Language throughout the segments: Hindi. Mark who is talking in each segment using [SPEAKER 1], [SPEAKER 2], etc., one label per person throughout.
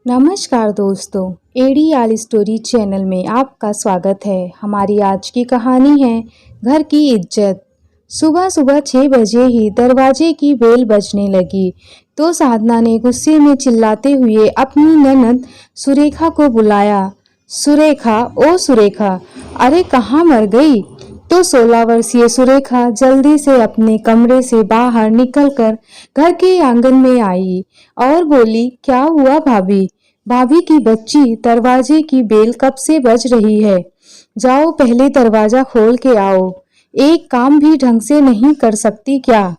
[SPEAKER 1] नमस्कार दोस्तों, एडीआल स्टोरी चैनल में आपका स्वागत है। हमारी आज की कहानी है घर की इज्जत। सुबह सुबह 6 बजे ही दरवाजे की बेल बजने लगी तो साधना ने गुस्से में चिल्लाते हुए अपनी ननद सुरेखा को बुलाया। सुरेखा, ओ सुरेखा, अरे कहाँ मर गई? तो 16 वर्षीय सुरेखा जल्दी से अपने कमरे से बाहर निकलकर घर के आंगन में आई और बोली, क्या हुआ भाभी? भाभी की बच्ची, दरवाजे की बेल कब से बज रही है? जाओ पहले दरवाजा खोल के आओ। एक काम भी ढंग से नहीं कर सकती क्या?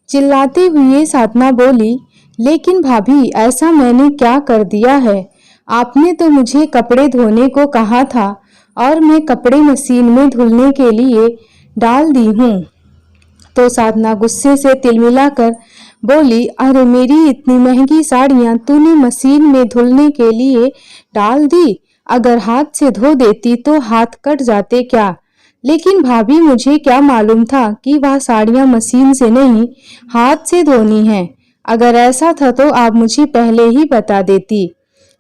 [SPEAKER 1] चिल्लाते हुए साधना बोली, लेकिन भाभी ऐसा मैंने क्या कर दिया है? आपने तो मुझे कपड़े धोने को कहा था और मैं कपड़े मशीन में धुलने के लिए डाल दी हूँ। तो साधना गुस्से से तिलमिलाकर बोली, अरे मेरी इतनी महंगी साड़ियाँ तूने मशीन में धुलने के लिए डाल दी? अगर हाथ से धो देती तो हाथ कट जाते क्या? लेकिन भाभी मुझे क्या मालूम था कि वह साड़ियाँ मशीन से नहीं हाथ से धोनी है। अगर ऐसा था तो आप मुझे पहले ही बता देती,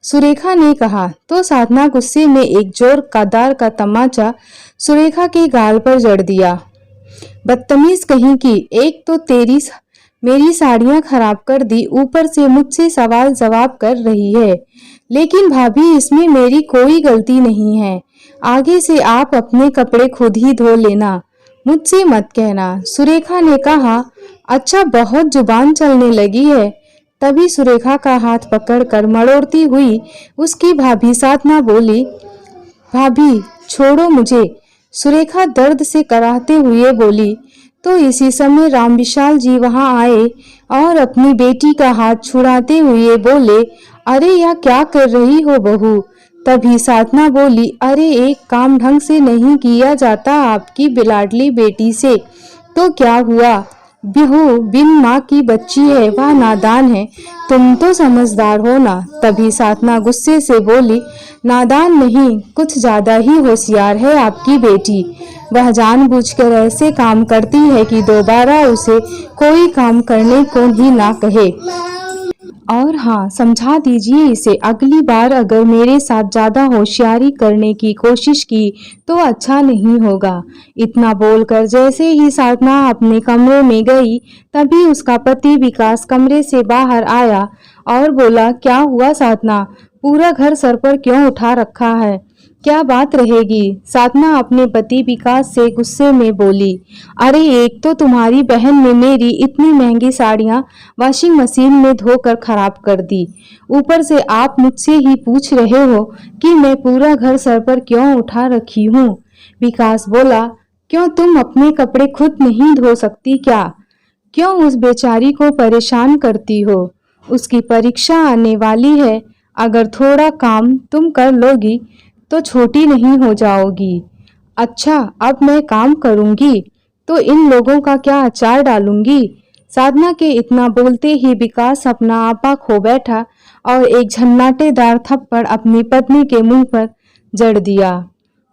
[SPEAKER 1] सुरेखा ने कहा। तो साधना गुस्से में एक जोरदार का तमाचा सुरेखा के गाल पर जड़ दिया। बदतमीज कहीं की, एक तो मेरी साड़ियां खराब कर दी, ऊपर से मुझसे सवाल जवाब कर रही है। लेकिन भाभी इसमें मेरी कोई गलती नहीं है। आगे से आप अपने कपड़े खुद ही धो लेना, मुझसे मत कहना, सुरेखा ने कहा। अच्छा, बहुत जुबान चलने लगी है। तभी सुरेखा का हाथ पकड़कर मड़ोड़ती हुई उसकी भाभी साधना बोली, भाभी छोड़ो मुझे। सुरेखा दर्द से कराहते हुए बोली। तो इसी समय रामविशाल जी वहां आए और अपनी बेटी का हाथ छुड़ाते हुए बोले, अरे यह क्या कर रही हो बहू? तभी साधना बोली, अरे एक काम ढंग से नहीं किया जाता आपकी बिलाडली बेटी से तो क्या हुआ? बिहू बिन माँ की बच्ची है, वह नादान है, तुम तो समझदार हो ना। तभी साधना गुस्से से बोली, नादान नहीं, कुछ ज्यादा ही होशियार है आपकी बेटी। वह जानबूझकर ऐसे काम करती है कि दोबारा उसे कोई काम करने को ही ना कहे। और हाँ, समझा दीजिए इसे, अगली बार अगर मेरे साथ ज्यादा होशियारी करने की कोशिश की तो अच्छा नहीं होगा। इतना बोलकर जैसे ही साधना अपने कमरे में गई तभी उसका पति विकास कमरे से बाहर आया और बोला, क्या हुआ साधना? पूरा घर सर पर क्यों उठा रखा है? क्या बात रहेगी? साधना अपने पति विकास से गुस्से में बोली, अरे एक तो तुम्हारी बहन ने मेरी इतनी महंगी साड़ियां वॉशिंग मशीन में धोकर खराब कर दी, ऊपर से आप मुझसे ही पूछ रहे हो कि मैं पूरा घर सर पर क्यों उठा रखी हूँ। विकास बोला, क्यों तुम अपने कपड़े खुद नहीं धो सकती क्या? क्यों उस बेचारी को परेशान करती हो? उसकी परीक्षा आने वाली है, अगर थोड़ा काम तुम कर लोगी तो छोटी नहीं हो जाओगी। अच्छा, अब मैं काम करूंगी तो इन लोगों का क्या अचार डालूंगी। साधना के इतना बोलते ही विकास अपना आपा खो बैठा और एक झन्नाटेदार थप्पड़ अपनी पत्नी के मुंह पर जड़ दिया।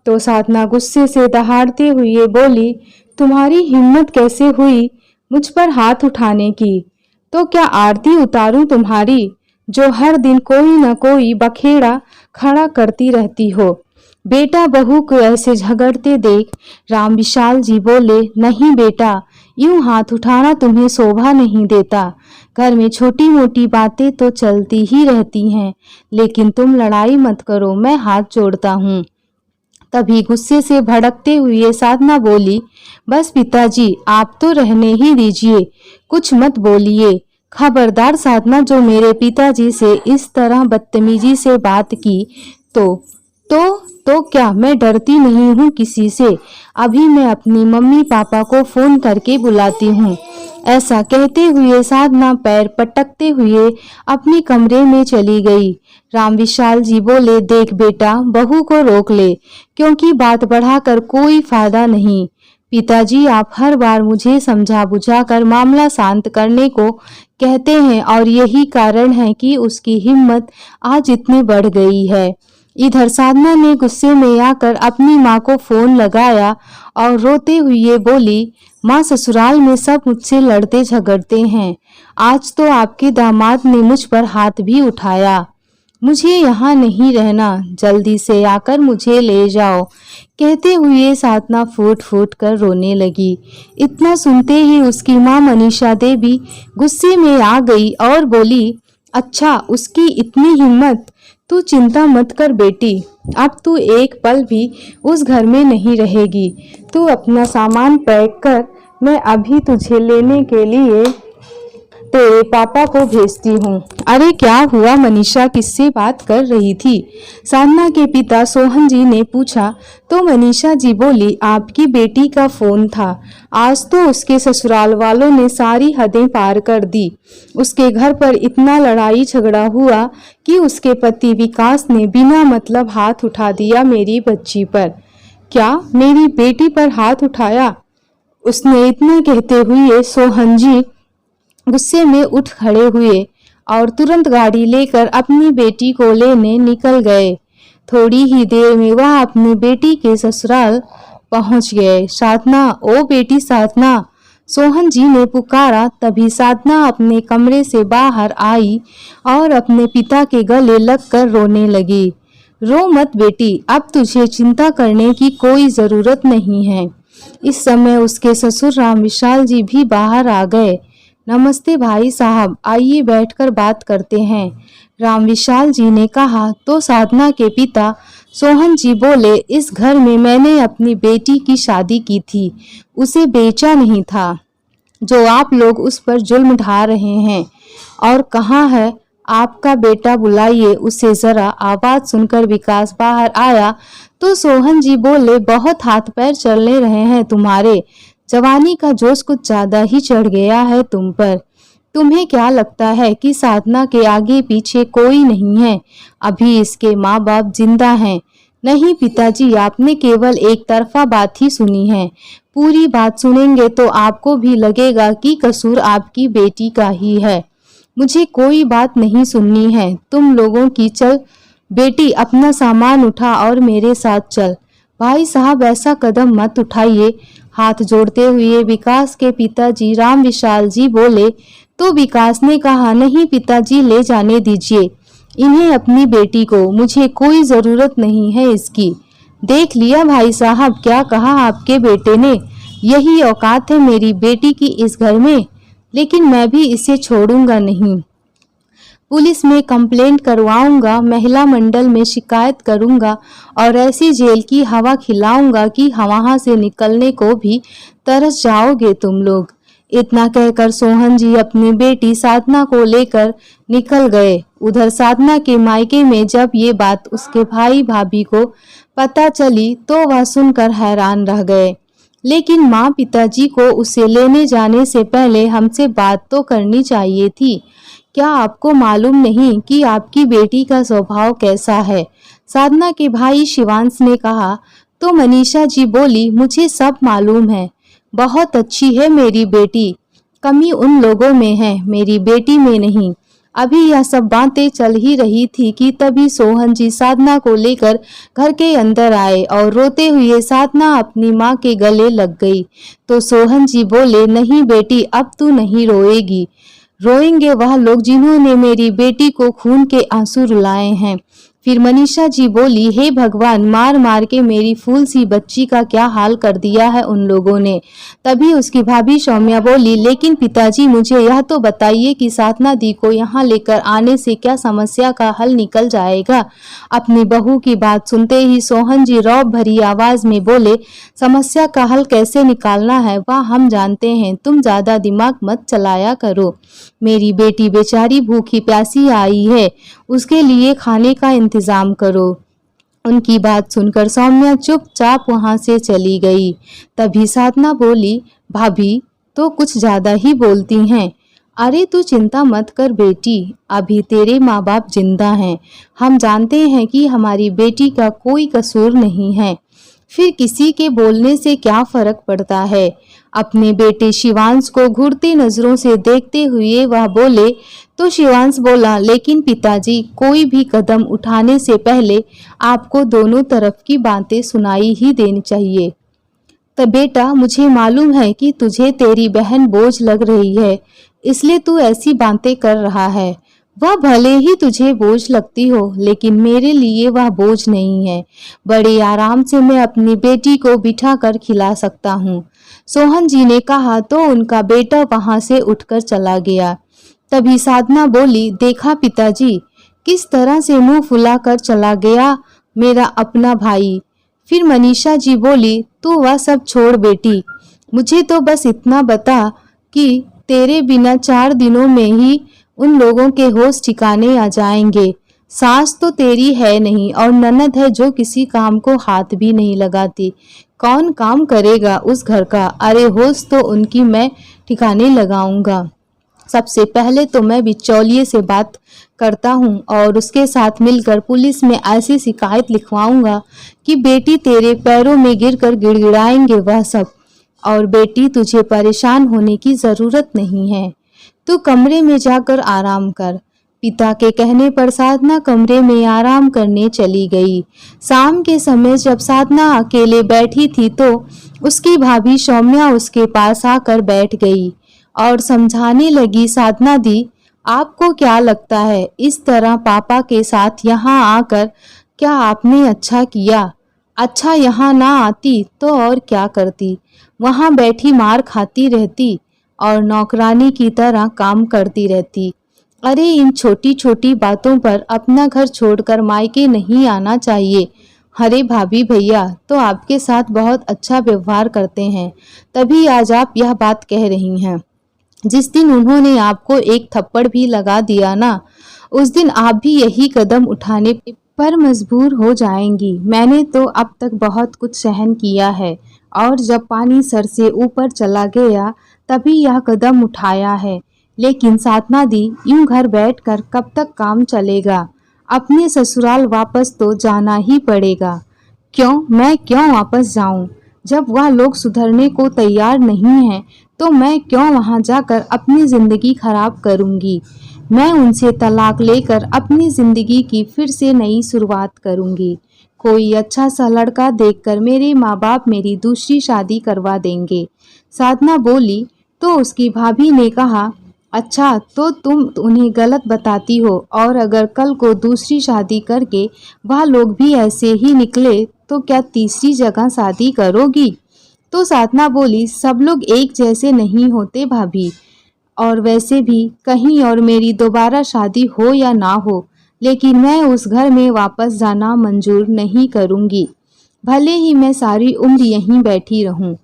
[SPEAKER 1] तो साधना गुस्से से दहाड़ते हुए बोली, तुम्हारी हिम्मत कैसे हुई मुझ पर हाथ उठाने की? तो क्या आरती उतारूं तुम्हारी, जो हर दिन कोई न कोई बखेड़ा खड़ा करती रहती हो? बेटा बहू को ऐसे झगड़ते देख रामविशाल जी बोले, नहीं बेटा, यूं हाथ उठाना तुम्हें शोभा नहीं देता। घर में छोटी मोटी बातें तो चलती ही रहती हैं, लेकिन तुम लड़ाई मत करो, मैं हाथ जोड़ता हूँ। तभी गुस्से से भड़कते हुए साधना बोली, बस पिताजी आप तो रहने ही दीजिए, कुछ मत बोलिए। खबरदार साधना, जो मेरे पिताजी से इस तरह बदतमीजी से बात की तो क्या मैं डरती नहीं हूँ किसी से? अभी मैं अपनी मम्मी पापा को फोन करके बुलाती हूँ। ऐसा कहते हुए साधना पैर पटकते हुए अपने कमरे में चली गई। रामविशाल जी बोले, देख बेटा, बहू को रोक ले, क्योंकि बात बढ़ाकर कोई फायदा नहीं। पिताजी आप हर बार मुझे समझा बुझा कर मामला शांत करने को कहते हैं और यही कारण है कि उसकी हिम्मत आज इतनी बढ़ गई है। इधर साधना ने गुस्से में आकर अपनी माँ को फोन लगाया और रोते हुए बोली, माँ ससुराल में सब मुझसे लड़ते झगड़ते हैं, आज तो आपके दामाद ने मुझ पर हाथ भी उठाया। मुझे यहाँ नहीं रहना, जल्दी से आकर मुझे ले जाओ। कहते हुए साधना फूट फूट कर रोने लगी। इतना सुनते ही उसकी माँ मनीषा देवी गुस्से में आ गई और बोली, अच्छा उसकी इतनी हिम्मत, तू चिंता मत कर बेटी, अब तू एक पल भी उस घर में नहीं रहेगी। तू अपना सामान पैक कर, मैं अभी तुझे लेने के लिए तेरे पापा को भेजती हूँ। अरे क्या हुआ मनीषा किससे बात कर रही थी? साधना के पिता सोहन जी ने पूछा तो मनीषा जी बोली, आपकी बेटी का फोन था। आज तो उसके ससुराल वालों ने सारी हदें पार कर दी। उसके घर पर इतना लड़ाई झगड़ा हुआ कि उसके पति विकास ने बिना मतलब हाथ उठा दिया मेरी बच्ची पर। क्या मेरी बेटी पर हाथ उठाया? उसने इतना कहते हुए सोहन जी गुस्से में उठ खड़े हुए और तुरंत गाड़ी लेकर अपनी बेटी को लेने निकल गए। थोड़ी ही देर में वह अपनी बेटी के ससुराल पहुंच गए। साधना, ओ बेटी साधना, सोहन जी ने पुकारा। तभी साधना अपने कमरे से बाहर आई और अपने पिता के गले लगकर रोने लगी। रो मत बेटी, अब तुझे चिंता करने की कोई जरूरत नहीं है। इस समय उसके ससुर राम विशाल जी भी बाहर आ गए। नमस्ते भाई साहब, आइए बैठकर बात करते हैं, राम विशाल जी ने कहा। तो साधना के पिता सोहन जी बोले, इस घर में मैंने अपनी बेटी की शादी की थी, उसे बेचा नहीं था। जो आप लोग उस पर जुल्म ढा रहे हैं। और कहाँ है आपका बेटा, बुलाइए उसे जरा। आवाज सुनकर विकास बाहर आया तो सोहन जी बोले, बहुत हाथ पैर चलने रहे हैं तुम्हारे, जवानी का जोश कुछ ज्यादा ही चढ़ गया है तुम पर। तुम्हें क्या लगता है कि साधना के आगे पीछे कोई नहीं है? अभी इसके माँ बाप जिंदा हैं। नहीं पिताजी, आपने केवल एक तरफा बात ही सुनी है। पूरी बात सुनेंगे तो आपको भी लगेगा कि कसूर आपकी बेटी का ही है। मुझे कोई बात नहीं सुननी है तुम लोगों की। चल बेटी, अपना सामान उठा और मेरे साथ चल। भाई साहब, ऐसा कदम मत उठाइए, हाथ जोड़ते हुए विकास के पिताजी राम विशाल जी बोले। तो विकास ने कहा, नहीं पिताजी, ले जाने दीजिए इन्हें, अपनी बेटी को, मुझे कोई जरूरत नहीं है इसकी। देख लिया भाई साहब, क्या कहा आपके बेटे ने, यही औकात है मेरी बेटी की इस घर में। लेकिन मैं भी इसे छोड़ूंगा नहीं, पुलिस में कंप्लेंट करवाऊंगा, महिला मंडल में शिकायत करूंगा और ऐसी जेल की हवा खिलाऊंगा कि वहां से निकलने को भी तरस जाओगे तुम लोग। इतना कहकर सोहन जी अपनी बेटी साधना को लेकर निकल गए। उधर साधना के मायके में जब ये बात उसके भाई भाभी को पता चली तो वह सुनकर हैरान रह गए। लेकिन माँ पिताजी को उसे लेने जाने से पहले हमसे बात तो करनी चाहिए थी। क्या आपको मालूम नहीं कि आपकी बेटी का स्वभाव कैसा है? साधना के भाई शिवांश ने कहा। तो मनीषा जी बोली, मुझे सब मालूम है, बहुत अच्छी है मेरी बेटी, कमी उन लोगों में है, मेरी बेटी में नहीं। अभी यह सब बातें चल ही रही थी कि तभी सोहन जी साधना को लेकर घर के अंदर आए और रोते हुए साधना अपनी माँ के गले लग गई। तो सोहन जी बोले, नहीं बेटी, अब तू नहीं रोएगी, रोएंगे वह लोग जिन्होंने मेरी बेटी को खून के आंसू रुलाए हैं। फिर मनीषा जी बोली, हे भगवान, मार मार के मेरी फूल सी बच्ची का क्या हाल कर दिया है उन लोगों ने। तभी उसकी भाभी सौम्या बोली, लेकिन पिताजी, मुझे यह तो बताइए कि साधना दी को यहाँ लेकर आने से क्या समस्या का हल निकल जाएगा? अपनी बहू की बात सुनते ही सोहन जी रौब भरी आवाज में बोले, समस्या का हल कैसे निकालना है वह हम जानते हैं, तुम ज्यादा दिमाग मत चलाया करो। मेरी बेटी बेचारी भूखी प्यासी आई है, उसके लिए खाने का इंतजाम करो। उनकी बात सुनकर सौम्या चुपचाप वहां से चली गई। तभी साधना बोली, भाभी तो कुछ ज्यादा ही बोलती हैं। अरे तू चिंता मत कर बेटी, अभी तेरे माँ बाप जिंदा हैं, हम जानते हैं कि हमारी बेटी का कोई कसूर नहीं है, फिर किसी के बोलने से क्या फर्क पड़ता है। अपने बेटे शिवांश को घूरती नजरों से देखते हुए वह बोले। तो शिवांश बोला, लेकिन पिताजी, कोई भी कदम उठाने से पहले आपको दोनों तरफ की बातें सुनाई ही देनी चाहिए। तो बेटा, मुझे मालूम है कि तुझे तेरी बहन बोझ लग रही है, इसलिए तू ऐसी बातें कर रहा है। वह भले ही तुझे बोझ लगती हो, लेकिन मेरे लिए वह बोझ नहीं है। बड़े आराम से मैं अपनी बेटी को बिठा कर खिला सकता हूँ। सोहन जी ने कहा तो उनका बेटा वहां से उठकर चला गया। तभी साधना बोली, देखा पिताजी, किस तरह से मुंह फुलाकर चला गया मेरा अपना भाई। फिर मनीषा जी बोली, तू वह सब छोड़ बेटी, मुझे तो बस इतना बता कि तेरे बिना 4 दिनों में ही उन लोगों के होश ठिकाने आ जाएंगे। सास तो तेरी है नहीं और ननद है जो किसी काम को हाथ भी नहीं लगाती। कौन काम करेगा उस घर का? अरे होश तो उनकी मैं ठिकाने लगाऊंगा। सबसे पहले तो मैं बिचौलिए से बात करता हूँ और उसके साथ मिलकर पुलिस में ऐसी शिकायत लिखवाऊंगा कि बेटी तेरे पैरों में गिरकर गिड़गिड़ाएंगे वह सब। और बेटी, तुझे परेशान होने की जरूरत नहीं है, तू कमरे में जाकर आराम कर। पिता के कहने पर साधना कमरे में आराम करने चली गई। शाम के समय जब साधना अकेले बैठी थी तो उसकी भाभी सौम्या उसके पास आकर बैठ गई और समझाने लगी, साधना दी, आपको क्या लगता है इस तरह पापा के साथ यहाँ आकर क्या आपने अच्छा किया? अच्छा यहाँ ना आती तो और क्या करती? वहाँ बैठी मार खाती रहती और नौकरानी की तरह काम करती रहती। अरे इन छोटी छोटी बातों पर अपना घर छोड़कर मायके नहीं आना चाहिए। अरे भाभी भैया तो आपके साथ बहुत अच्छा व्यवहार करते हैं, तभी आज आप यह बात कह रही हैं। जिस दिन उन्होंने आपको एक थप्पड़ भी लगा दिया ना, उस दिन आप भी यही कदम उठाने पर मजबूर हो जाएंगी। मैंने तो अब तक बहुत कुछ सहन किया है और जब पानी सर से ऊपर चला गया तभी यह कदम उठाया है। लेकिन साधना दी, यूं घर बैठकर कब तक काम चलेगा? अपने ससुराल वापस तो जाना ही पड़ेगा। क्यों? मैं क्यों वापस जाऊं? जब वह लोग सुधरने को तैयार नहीं हैं तो मैं क्यों वहां जाकर अपनी जिंदगी खराब करूंगी? मैं उनसे तलाक लेकर अपनी जिंदगी की फिर से नई शुरुआत करूंगी। कोई अच्छा सा लड़का देखकर मेरे माँ बाप मेरी दूसरी शादी करवा देंगे। साधना बोली तो उसकी भाभी ने कहा, अच्छा तो तुम उन्हें गलत बताती हो और अगर कल को दूसरी शादी करके वह लोग भी ऐसे ही निकले तो क्या तीसरी जगह शादी करोगी? तो साधना बोली, सब लोग एक जैसे नहीं होते भाभी, और वैसे भी कहीं और मेरी दोबारा शादी हो या ना हो, लेकिन मैं उस घर में वापस जाना मंजूर नहीं करूंगी, भले ही मैं सारी उम्र यहीं बैठी रहूं।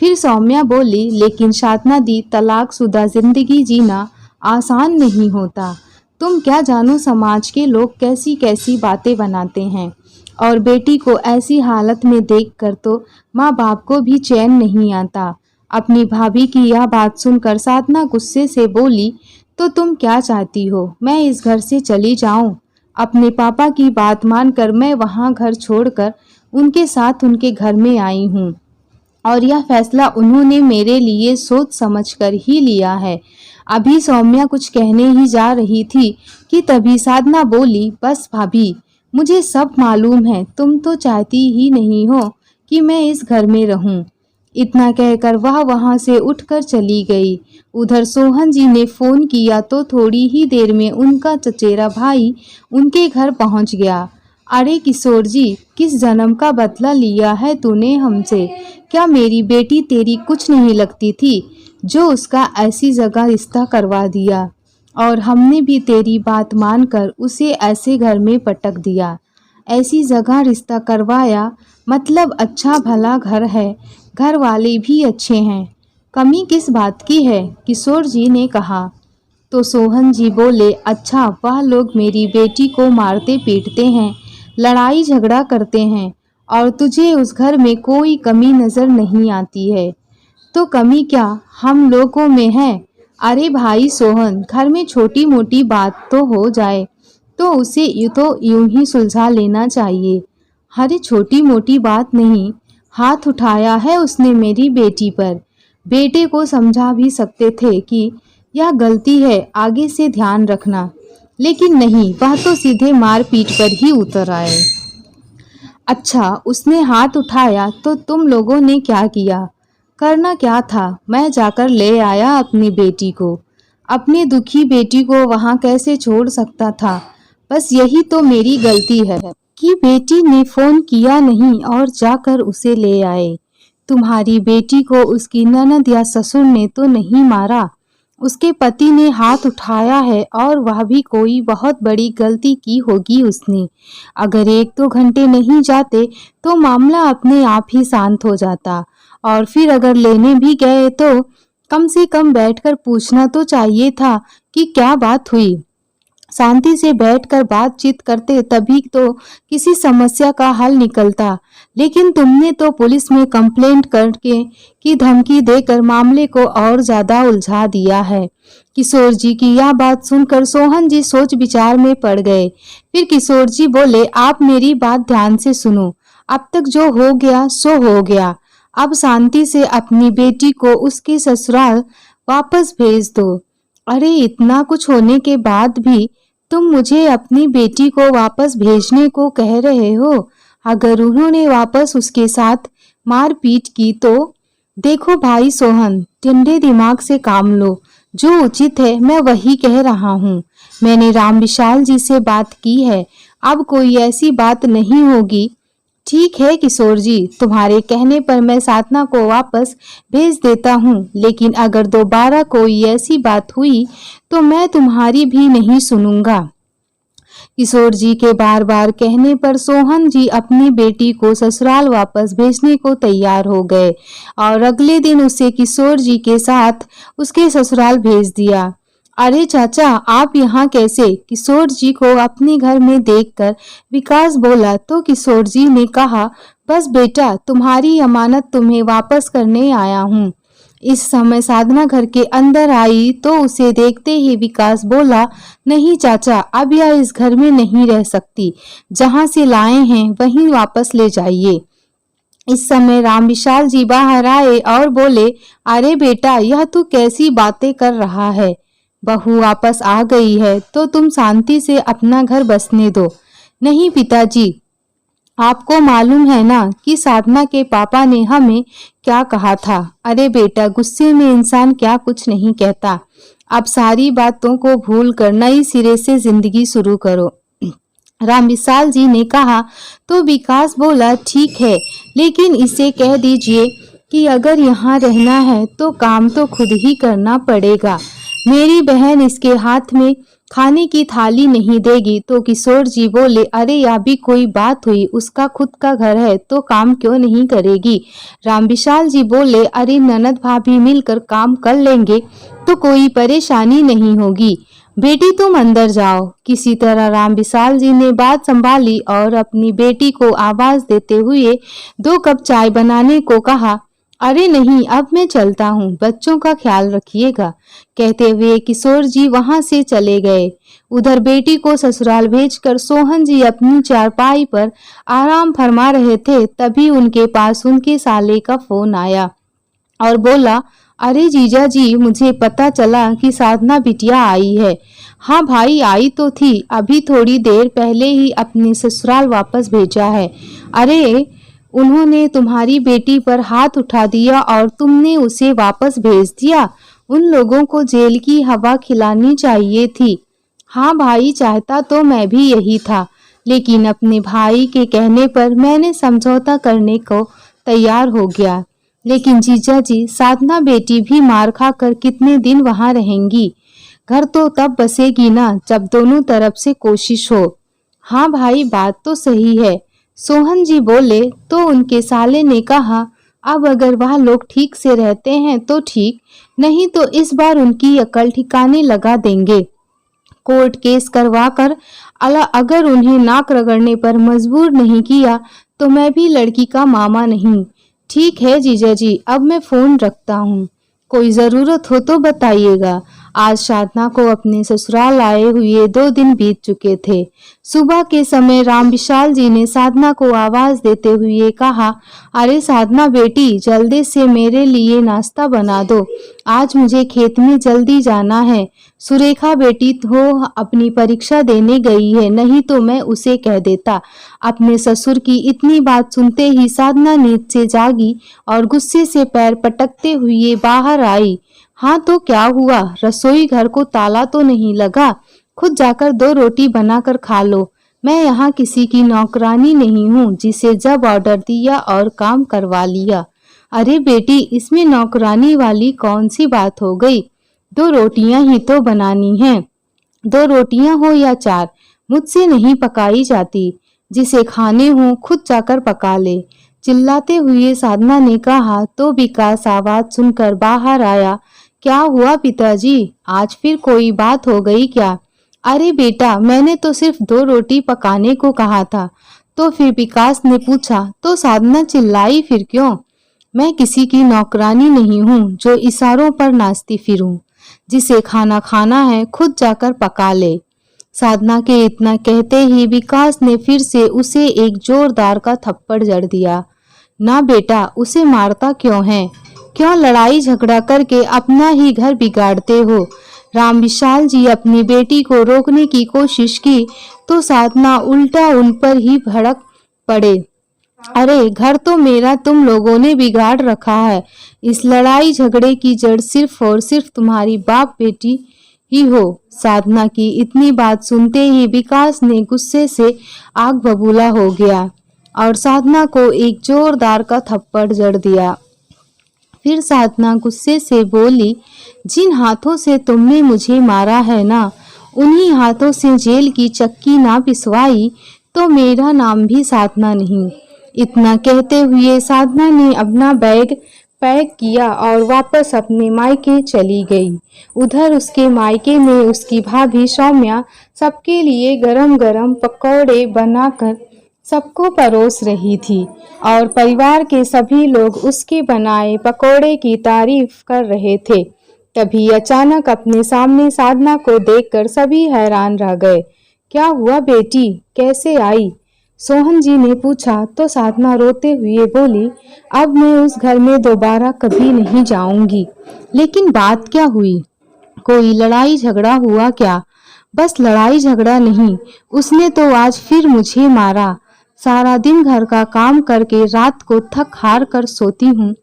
[SPEAKER 1] फिर सौम्या बोली, लेकिन साधना दी, तलाकशुदा जिंदगी जीना आसान नहीं होता। तुम क्या जानो समाज के लोग कैसी कैसी बातें बनाते हैं, और बेटी को ऐसी हालत में देखकर तो माँ बाप को भी चैन नहीं आता। अपनी भाभी की यह बात सुनकर साधना गुस्से से बोली, तो तुम क्या चाहती हो, मैं इस घर से चली जाऊं? अपने पापा की बात मानकर मैं वहां घर छोड़कर उनके साथ उनके घर में आई हूँ और यह फैसला उन्होंने मेरे लिए सोच समझकर ही लिया है। अभी सौम्या कुछ कहने ही जा रही थी कि तभी साधना बोली, बस भाभी, मुझे सब मालूम है, तुम तो चाहती ही नहीं हो कि मैं इस घर में रहूं। इतना कहकर वह वहां से उठकर चली गई। उधर सोहन जी ने फोन किया तो थोड़ी ही देर में उनका चचेरा भाई उनके घर पहुंच गया। अरे किशोर जी, किस जन्म का बदला लिया है तूने हमसे? क्या मेरी बेटी तेरी कुछ नहीं लगती थी जो उसका ऐसी जगह रिश्ता करवा दिया, और हमने भी तेरी बात मानकर उसे ऐसे घर में पटक दिया। ऐसी जगह रिश्ता करवाया मतलब अच्छा भला घर है, घर वाले भी अच्छे हैं, कमी किस बात की है? किशोर जी ने कहा। तो सोहन जी बोले, अच्छा वह लोग मेरी बेटी को मारते पीटते हैं, लड़ाई झगड़ा करते हैं और तुझे उस घर में कोई कमी नजर नहीं आती है? तो कमी क्या हम लोगों में है? अरे भाई सोहन, घर में छोटी मोटी बात तो हो जाए तो उसे यूं ही सुलझा लेना चाहिए। अरे छोटी मोटी बात नहीं, हाथ उठाया है उसने मेरी बेटी पर। बेटे को समझा भी सकते थे कि यह गलती है, आगे से ध्यान रखना, लेकिन नहीं, वह तो सीधे मारपीट पर ही उतर आए। अच्छा उसने हाथ उठाया तो तुम लोगों ने क्या किया? करना क्या था, मैं जाकर ले आया अपनी बेटी को। अपने दुखी बेटी को वहां कैसे छोड़ सकता था। बस यही तो मेरी गलती है कि बेटी ने फोन किया नहीं और जाकर उसे ले आए। तुम्हारी बेटी को उसकी ननद या ससुर ने तो नहीं मारा, उसके पति ने हाथ उठाया है और वह भी कोई बहुत बड़ी गलती की होगी उसने। अगर 1-2 घंटे नहीं जाते तो मामला अपने आप ही शांत हो जाता। और फिर अगर लेने भी गए तो कम से कम बैठकर पूछना तो चाहिए था कि क्या बात हुई। शांति से बैठकर बातचीत करते तभी तो किसी समस्या का हल निकलता। लेकिन तुमने तो पुलिस में कंप्लेंट करके की धमकी देकर मामले को और ज्यादा उलझा दिया है। किशोर जी की यह बात सुनकर सोहन जी सोच विचार में पड़ गए। फिर किशोर जी बोले, आप मेरी बात ध्यान से सुनो। अब तक जो हो गया सो हो गया। अब शांति से अपनी बेटी को उसके ससुराल वापस भेज दो। अरे इतना कुछ होने के बाद भी तुम मुझे अपनी बेटी को वापस भेजने को कह रहे हो। अगर उन्होंने वापस उसके साथ मारपीट की तो? देखो भाई सोहन, ठंडे दिमाग से काम लो। जो उचित है मैं वही कह रहा हूँ। मैंने राम विशाल जी से बात की है, अब कोई ऐसी बात नहीं होगी। ठीक है किशोर जी, तुम्हारे कहने पर मैं साधना को वापस भेज देता हूँ, लेकिन अगर दोबारा कोई ऐसी बात हुई तो मैं तुम्हारी भी नहीं सुनूंगा। किशोर जी के बार बार कहने पर सोहन जी अपनी बेटी को ससुराल वापस भेजने को तैयार हो गए और अगले दिन उसे किशोर जी के साथ उसके ससुराल भेज दिया। अरे चाचा, आप यहाँ कैसे? किशोर जी को अपने घर में देखकर विकास बोला तो किशोर जी ने कहा, बस बेटा, तुम्हारी अमानत तुम्हें वापस करने आया हूँ। इस समय साधना घर के अंदर आई तो उसे देखते ही विकास बोला, नहीं चाचा, अब यह इस घर में नहीं रह सकती। जहाँ से लाए हैं वहीं वापस ले जाइए। इस समय राम विशाल जी बाहर आए और बोले, अरे बेटा, यह तू कैसी बातें कर रहा है? बहू वापस आ गई है तो तुम शांति से अपना घर बसने दो। नहीं पिताजी, आपको मालूम है ना कि साधना के पापा ने हमें क्या कहा था। अरे बेटा, गुस्से में इंसान क्या कुछ नहीं कहता। अब सारी बातों को भूल कर नई सिरे से जिंदगी शुरू करो। राम विशाल जी ने कहा तो विकास बोला, ठीक है, लेकिन इसे कह दीजिए कि अगर यहाँ रहना है तो काम तो खुद ही करना पड़ेगा। मेरी बहन इसके हाथ में खाने की थाली नहीं देगी। तो किशोर जी बोले, अरे यह भी कोई बात हुई? उसका खुद का घर है तो काम क्यों नहीं करेगी? राम विशाल जी बोले, अरे ननद भाभी मिलकर काम कर लेंगे तो कोई परेशानी नहीं होगी। बेटी तुम अंदर जाओ। किसी तरह राम विशाल जी ने बात संभाली और अपनी बेटी को आवाज देते हुए 2 कप चाय बनाने को कहा। अरे नहीं, अब मैं चलता हूँ, बच्चों का ख्याल रखिएगा, कहते हुए किशोर जी वहां से चले गए। उधर बेटी को ससुराल भेजकर सोहन जी अपनी चारपाई पर आराम फरमा रहे थे, तभी उनके पास उनके साले का फोन आया और बोला, अरे जीजा जी, मुझे पता चला कि साधना बिटिया आई है। हाँ भाई, आई तो थी, अभी थोड़ी देर पहले ही अपने ससुराल वापस भेजा है। अरे उन्होंने तुम्हारी बेटी पर हाथ उठा दिया और तुमने उसे वापस भेज दिया। उन लोगों को जेल की हवा खिलानी चाहिए थी। हाँ भाई, चाहता तो मैं भी यही था, लेकिन अपने भाई के कहने पर मैंने समझौता करने को तैयार हो गया। लेकिन जीजा जी, साधना बेटी भी मार खाकर कितने दिन वहां रहेंगी? घर तो तब बसेगी ना जब दोनों तरफ से कोशिश हो। हाँ भाई, बात तो सही है, सोहन जी बोले। तो उनके साले ने कहा, अब अगर वह लोग ठीक से रहते हैं तो ठीक, नहीं तो इस बार उनकी अकल ठिकाने लगा देंगे। कोर्ट केस करवाकर अगर उन्हें नाक रगड़ने पर मजबूर नहीं किया तो मैं भी लड़की का मामा नहीं। ठीक है जीजा जी, अब मैं फोन रखता हूँ, कोई जरूरत हो तो बताइएगा। आज साधना को अपने ससुराल आए हुए 2 दिन बीत चुके थे। सुबह के समय राम विशाल जी ने साधना को आवाज देते हुए कहा, अरे साधना बेटी, जल्दी से मेरे लिए नाश्ता बना दो, आज मुझे खेत में जल्दी जाना है। सुरेखा बेटी तो अपनी परीक्षा देने गई है, नहीं तो मैं उसे कह देता। अपने ससुर की इतनी बात सुनते ही साधना नींद से जागी और गुस्से से पैर पटकते हुए बाहर आई। हाँ तो क्या हुआ, रसोई घर को ताला तो नहीं लगा? खुद जाकर 2 रोटी बनाकर खा लो। मैं यहाँ किसी की नौकरानी नहीं हूँ जिसे जब ऑर्डर दिया और काम करवा लिया। अरे बेटी, इसमें नौकरानी वाली कौन सी बात हो गई? 2 रोटियां ही तो बनानी हैं। 2 रोटियां हो या 4, मुझसे नहीं पकाई जाती। जिसे खाने हो खुद जाकर पका ले। चिल्लाते हुए साधना ने कहा तो विकास आवाज सुनकर बाहर आया। क्या हुआ पिताजी, आज फिर कोई बात हो गई क्या? अरे बेटा, मैंने तो सिर्फ 2 रोटी पकाने को कहा था। तो फिर विकास ने पूछा, तो साधना चिल्लाई फिर क्यों? मैं किसी की नौकरानी नहीं हूँ जो इशारों पर नाचती फिरूं। जिसे खाना खाना है खुद जाकर पका ले। साधना के इतना कहते ही विकास ने फिर से उसे एक जोरदार का थप्पड़ जड़ दिया। ना बेटा, उसे मारता क्यों है? क्यों लड़ाई झगड़ा करके अपना ही घर बिगाड़ते हो? राम विशाल जी अपनी बेटी को रोकने की कोशिश की तो साधना उल्टा उन पर ही भड़क पड़े। अरे घर तो मेरा तुम लोगों ने बिगाड़ रखा है। इस लड़ाई झगड़े की जड़ सिर्फ और सिर्फ तुम्हारी बाप बेटी ही हो। साधना की इतनी बात सुनते ही विकास ने गुस्से से आग बबूला हो गया और साधना को एक जोरदार का थप्पड़ जड़ दिया। फिर साधना गुस्से से बोली, जिन हाथों से तुमने मुझे मारा है ना, उन्हीं हाथों से जेल की चक्की ना पिसवाई तो मेरा नाम भी साधना नहीं। इतना कहते हुए साधना ने अपना बैग पैक किया और वापस अपने मायके चली गई। उधर उसके मायके में उसकी भाभी सौम्या सबके लिए गरम गरम पकौड़े बनाकर सबको परोस रही थी और परिवार के सभी लोग उसके बनाए पकौड़े की तारीफ कर रहे थे। तभी अचानक अपने सामने साधना को देखकर सभी हैरान रह गए। क्या हुआ बेटी, कैसे आई? सोहन जी ने पूछा तो साधना रोते हुए बोली, अब मैं उस घर में दोबारा कभी नहीं जाऊंगी। लेकिन बात क्या हुई? कोई लड़ाई झगड़ा हुआ क्या? बस लड़ाई झगड़ा नहीं, उसने तो आज फिर मुझे मारा। सारा दिन घर का काम करके रात को थक हार कर सोती हूँ।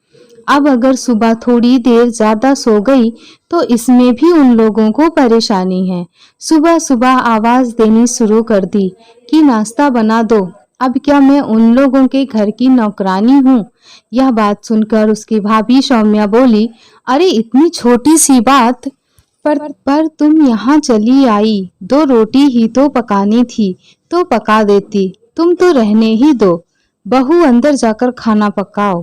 [SPEAKER 1] अब अगर सुबह थोड़ी देर ज्यादा सो गई तो इसमें भी उन लोगों को परेशानी है। सुबह सुबह आवाज देनी शुरू कर दी कि नाश्ता बना दो। अब क्या मैं उन लोगों के घर की नौकरानी हूँ? यह बात सुनकर उसकी भाभी सौम्या बोली, अरे इतनी छोटी सी बात पर तुम यहाँ चली आई। 2 रोटी ही तो पकानी थी तो पका देती, तुम तो रहने ही दो। बहू अंदर जाकर खाना पकाओ।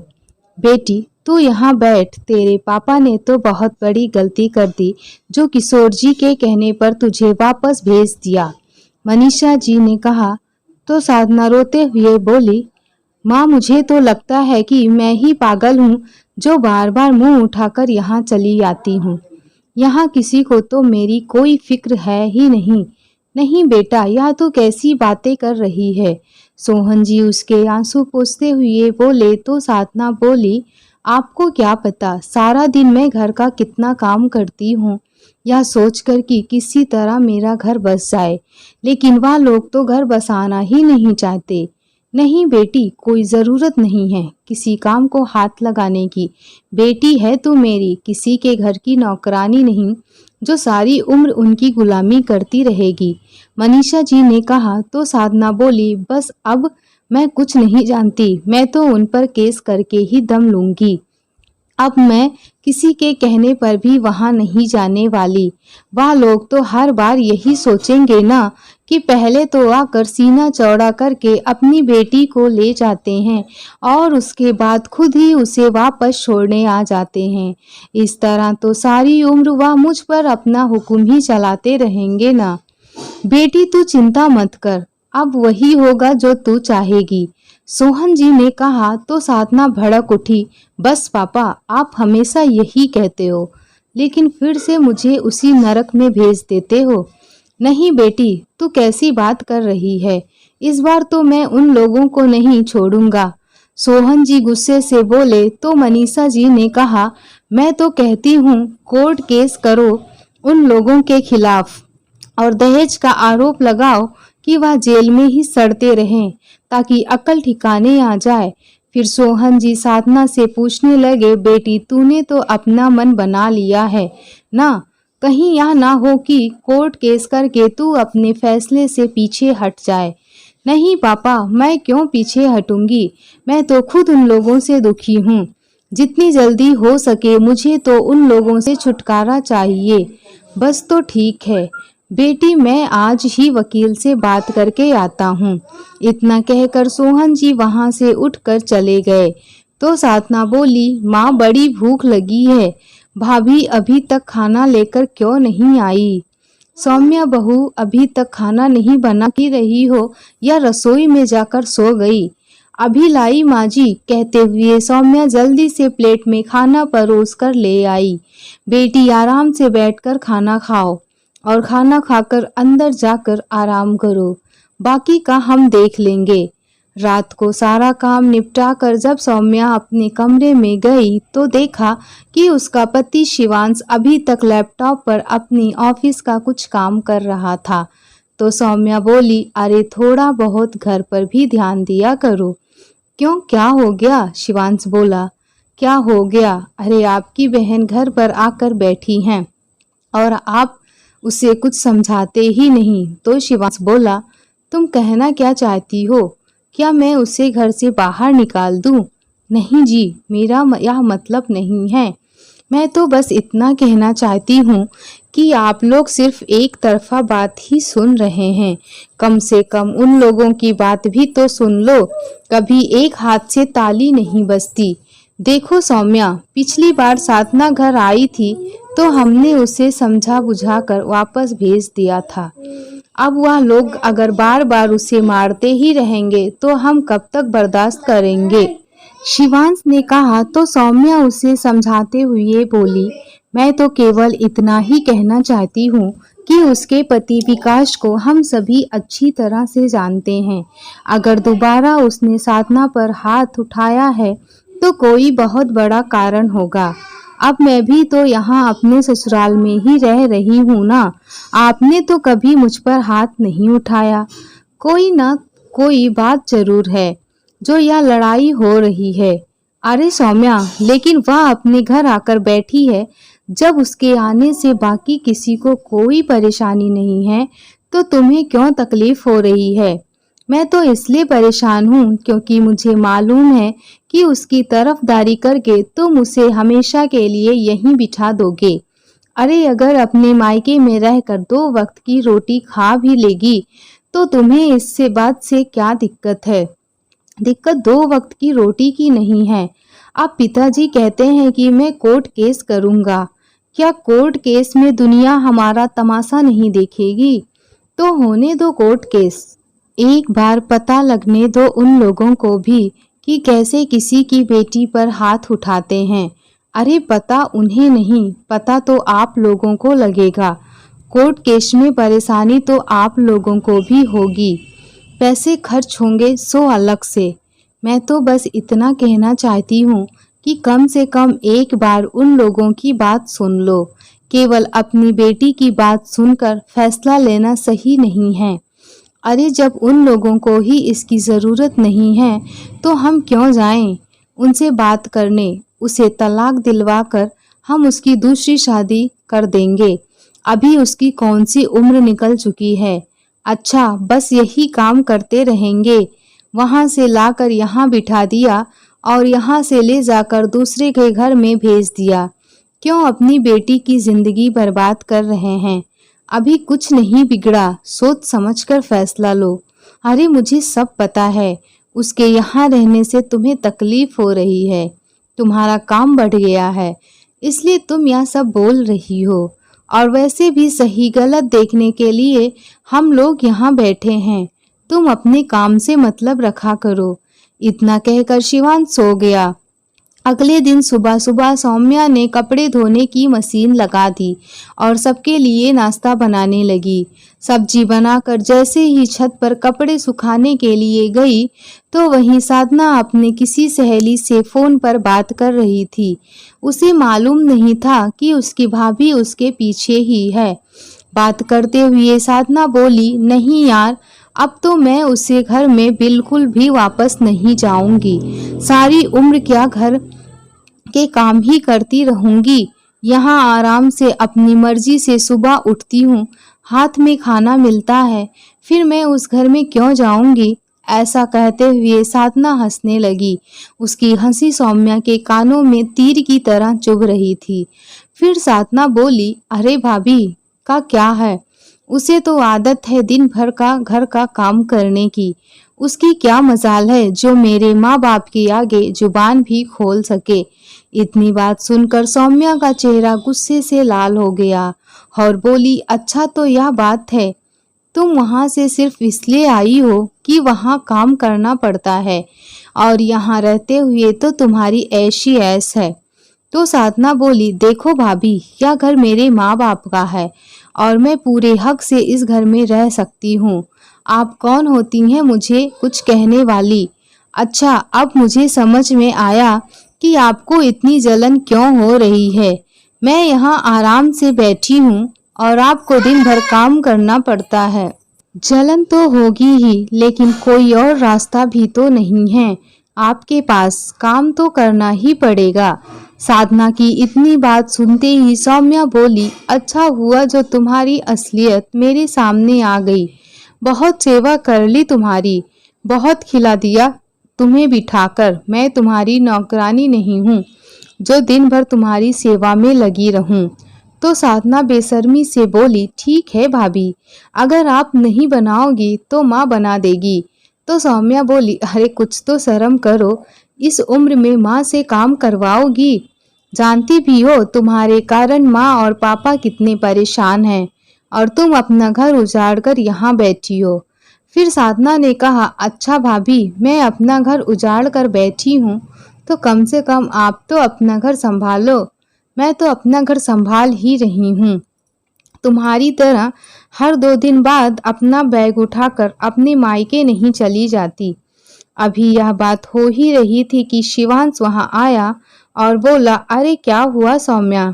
[SPEAKER 1] बेटी तू यहाँ बैठ, तेरे पापा ने तो बहुत बड़ी गलती कर दी जो किशोर जी के कहने पर तुझे वापस भेज दिया, मनीषा जी ने कहा। तो साधना रोते हुए बोली, माँ मुझे तो लगता है कि मैं ही पागल हूँ जो बार बार मुंह उठाकर यहाँ चली आती हूँ। यहाँ किसी को तो मेरी कोई फिक्र है ही नहीं। नहीं बेटा, यह तो कैसी बातें कर रही है? सोहन जी उसके आंसू पोंछते हुए बोले तो साधना बोली, आपको क्या पता सारा दिन मैं घर का कितना काम करती हूँ, यह सोचकर कि किसी तरह मेरा घर बस जाए। लेकिन वह लोग तो घर बसाना ही नहीं चाहते। नहीं बेटी, कोई ज़रूरत नहीं है किसी काम को हाथ लगाने की। बेटी है तू मेरी, किसी के घर की नौकरानी नहीं जो सारी उम्र उनकी गुलामी करती रहेगी, मनीषा जी ने कहा। तो साधना बोली, बस अब मैं कुछ नहीं जानती, मैं तो उन पर केस करके ही दम लूंगी। अब मैं किसी के कहने पर भी वहां नहीं जाने वाली। वह लोग तो हर बार यही सोचेंगे ना कि पहले तो आकर सीना चौड़ा करके अपनी बेटी को ले जाते हैं और उसके बाद खुद ही उसे वापस छोड़ने आ जाते हैं। इस तरह तो सारी उम्र वह मुझ पर अपना हुक्म ही चलाते रहेंगे ना। बेटी तू चिंता मत कर, अब वही होगा जो तू चाहेगी, सोहन जी ने कहा। तो साधना भड़क उठी, बस पापा, आप हमेशा यही कहते हो लेकिन फिर से मुझे उसी नरक में भेज देते हो। नहीं बेटी, तू कैसी बात कर रही है? इस बार तो मैं उन लोगों को नहीं छोड़ूंगा, सोहन जी गुस्से से बोले। तो मनीषा जी ने कहा, मैं तो कहती हूँ कोर्ट केस करो उन लोगों के खिलाफ और दहेज का आरोप लगाओ कि वह जेल में ही सड़ते रहें ताकि अकल ठिकाने आ जाए। फिर सोहन जी साधना से पूछने लगे, बेटी तूने तो अपना मन बना लिया है ना? कहीं यह ना हो कि कोर्ट केस करके तू अपने फैसले से पीछे हट जाए। नहीं पापा, मैं क्यों पीछे हटूंगी? मैं तो खुद उन लोगों से दुखी हूँ। जितनी जल्दी हो सके मुझे तो उन लोगों से छुटकारा चाहिए। बस तो ठीक है बेटी, मैं आज ही वकील से बात करके आता हूँ। इतना कहकर सोहन जी वहां से उठकर चले गए। तो साधना बोली, माँ बड़ी भूख लगी है, भाभी अभी तक खाना लेकर क्यों नहीं आई? सौम्या बहू, अभी तक खाना नहीं बना की रही हो या रसोई में जाकर सो गई? अभी लाई माँ जी, कहते हुए सौम्या जल्दी से प्लेट में खाना परोस कर ले आई। बेटी आराम से बैठकर खाना खाओ और खाना खाकर अंदर जाकर आराम करो, बाकी का हम देख लेंगे। रात को सारा काम निपटा कर जब सौम्या अपने कमरे में गई तो देखा कि उसका पति शिवांश अभी तक लैपटॉप पर अपनी ऑफिस का कुछ काम कर रहा था। तो सौम्या बोली, अरे थोड़ा बहुत घर पर भी ध्यान दिया करो। क्यों, क्या हो गया? शिवांश बोला। क्या हो गया? अरे आपकी बहन घर पर आकर बैठी हैं और आप उसे कुछ समझाते ही नहीं। तो शिवांश बोला, तुम कहना क्या चाहती हो? क्या मैं उसे घर से बाहर निकाल दूं? नहीं जी, मेरा यह मतलब नहीं है। मैं तो बस इतना कहना चाहती हूँ कि आप लोग सिर्फ एक तरफा बात ही सुन रहे हैं। कम से कम उन लोगों की बात भी तो सुन लो। कभी एक हाथ से ताली नहीं बजती। देखो सौम्या, पिछली बार साधना घर आई थी तो हमने उसे समझा बुझा कर वापस भेज दिया था। अब वह लोग अगर बार बार उसे मारते ही रहेंगे तो हम कब तक बर्दाश्त करेंगे? शिवांश ने कहा। तो सौम्या उसे समझाते हुए बोली, मैं तो केवल इतना ही कहना चाहती हूँ कि उसके पति विकास को हम सभी अच्छी तरह से जानते हैं। अगर दोबारा उसने साधना पर हाथ उठाया है तो कोई बहुत बड़ा कारण होगा। अब मैं भी तो यहाँ अपने ससुराल में ही रह रही हूँ ना। आपने तो कभी मुझ पर हाथ नहीं उठाया। कोई ना कोई बात जरूर है जो यह लड़ाई हो रही है। अरे सौम्या, लेकिन वह अपने घर आकर बैठी है। जब उसके आने से बाकी किसी को कोई परेशानी नहीं है तो तुम्हें क्यों तकलीफ हो रही है? मैं तो इसलिए परेशान हूँ क्योंकि मुझे मालूम है कि उसकी तरफदारी करके तुम उसे हमेशा के लिए यहीं बिठा दोगे। अरे अगर अपने मायके में रहकर 2 वक्त की रोटी खा भी लेगी तो तुम्हें इससे बात से क्या दिक्कत है? दिक्कत 2 वक्त की रोटी की नहीं है। अब पिताजी कहते हैं कि मैं कोर्ट केस करूंगा। क्या कोर्ट केस में दुनिया हमारा तमाशा नहीं देखेगी? तो होने दो कोर्ट केस। एक बार पता लगने दो उन लोगों को भी कि कैसे किसी की बेटी पर हाथ उठाते हैं। अरे पता उन्हें नहीं, पता तो आप लोगों को लगेगा। कोर्ट केस में परेशानी तो आप लोगों को भी होगी। पैसे खर्च होंगे सो अलग से। मैं तो बस इतना कहना चाहती हूँ कि कम से कम एक बार उन लोगों की बात सुन लो। केवल अपनी बेटी की बात सुनकर फैसला लेना सही नहीं है। अरे जब उन लोगों को ही इसकी ज़रूरत नहीं है तो हम क्यों जाएं उनसे बात करने? उसे तलाक दिलवाकर हम उसकी दूसरी शादी कर देंगे। अभी उसकी कौन सी उम्र निकल चुकी है। अच्छा बस यही काम करते रहेंगे। वहां से लाकर यहाँ बिठा दिया और यहाँ से ले जाकर दूसरे के घर में भेज दिया। क्यों अपनी बेटी की जिंदगी बर्बाद कर रहे हैं? अभी कुछ नहीं बिगड़ा, सोच समझकर फैसला लो। अरे मुझे सब पता है। उसके यहाँ रहने से तुम्हें तकलीफ हो रही है, तुम्हारा काम बढ़ गया है, इसलिए तुम यह सब बोल रही हो। और वैसे भी सही गलत देखने के लिए हम लोग यहाँ बैठे हैं। तुम अपने काम से मतलब रखा करो। इतना कहकर शिवांश सो गया। अगले दिन सुबह सुबह सौम्या ने कपड़े धोने की मशीन लगा दी और सबके लिए नाश्ता बनाने लगी। सब्जी बनाकर जैसे ही छत पर कपड़े सुखाने के लिए गई तो वहीं साधना अपने किसी सहेली से फोन पर बात कर रही थी। उसे मालूम नहीं था कि उसकी भाभी उसके पीछे ही है। बात करते हुए साधना बोली, नहीं यार, अब तो मैं उसे घर में बिल्कुल भी वापस नहीं जाऊंगी। सारी उम्र क्या घर के काम ही करती रहूंगी। यहाँ आराम से अपनी मर्जी से सुबह उठती हूँ, हाथ में खाना मिलता है, फिर मैं उस घर में क्यों जाऊंगी। ऐसा कहते हुए साधना हंसने लगी। उसकी हंसी सौम्या के कानों में तीर की तरह चुभ रही थी। फिर साधना बोली, अरे भाभी का क्या है, उसे तो आदत है दिन भर का घर का काम करने की। उसकी क्या मजाल है जो मेरे माँ बाप के आगे जुबान भी खोल सके। इतनी बात सुनकर सौम्या का चेहरा गुस्से से लाल हो गया और बोली, अच्छा तो यह बात है, तुम वहां से सिर्फ इसलिए आई हो कि वहां काम करना पड़ता है और यहाँ रहते हुए तो तुम्हारी ऐशी ऐश है। तो साधना बोली, देखो भाभी, यह घर मेरे माँ बाप का है और मैं पूरे हक से इस घर में रह सकती हूँ। आप कौन होती हैं मुझे कुछ कहने वाली। अच्छा, अब मुझे समझ में आया कि आपको इतनी जलन क्यों हो रही है। मैं यहाँ आराम से बैठी हूँ और आपको दिन भर काम करना पड़ता है। जलन तो होगी ही, लेकिन कोई और रास्ता भी तो नहीं है आपके पास, काम तो करना ही पड़ेगा। साधना की इतनी बात सुनते ही सौम्या बोली, अच्छा हुआ जो तुम्हारी असलियत मेरे सामने आ गई। बहुत सेवा कर ली तुम्हारी, बहुत खिला दिया तुम्हें बिठाकर। मैं तुम्हारी नौकरानी नहीं हूँ जो दिन भर तुम्हारी सेवा में लगी रहूं। तो साधना बेशर्मी से बोली, ठीक है भाभी, अगर आप नहीं बनाओगी तो माँ बना देगी। तो सौम्या बोली, अरे कुछ तो शर्म करो, इस उम्र में माँ से काम करवाओगी। जानती भी हो तुम्हारे कारण माँ और पापा कितने परेशान हैं और तुम अपना घर उजाड़ कर यहाँ बैठी हो। फिर साधना ने कहा, अच्छा भाभी, मैं अपना घर उजाड़ कर बैठी हूँ तो कम से कम आप तो अपना घर संभालो। मैं तो अपना घर संभाल ही रही हूँ, तुम्हारी तरह हर 2 दिन बाद अपना बैग उठाकर अपने मायके नहीं चली जाती। अभी यह बात हो ही रही थी कि शिवांश वहां आया और बोला, अरे क्या हुआ सौम्या,